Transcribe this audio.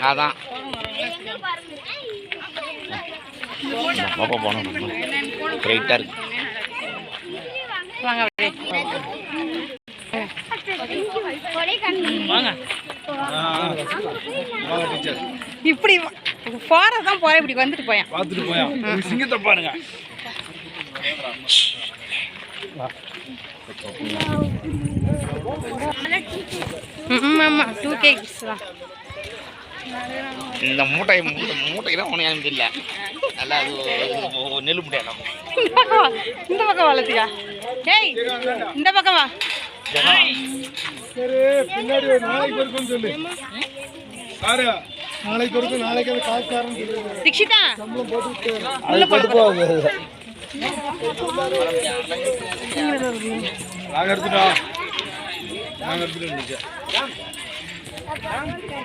அதான் பாப்பா போனோம் கிரேட்டாக இருக்கு. வாங்க அப்படியே இப்படி போறதான் போறேன், இப்படி வந்துட்டு போயேன் பார்த்துட்டு போயா சிங்கத்தை பாருங்க. ஆமா 2K கிட்ஸ் தான். இந்த மூட்டைக்கு தான் உனக்கு எனக்கு இல்லை. நல்லா நெல் முட்டையெல்லாம் இந்த பக்கம் வளர்த்தியா? ஏய் இந்த பக்கம் வா. பின்னாடி நாளைக்கு இருக்குன்னு சொல்லு. நாளைக்கு இருக்கும், நாளைக்கு காசுக்காரன் தீக்ஷிதா சம்பளம் போட்டு நாங்கள் எடுத்துட்டோம்.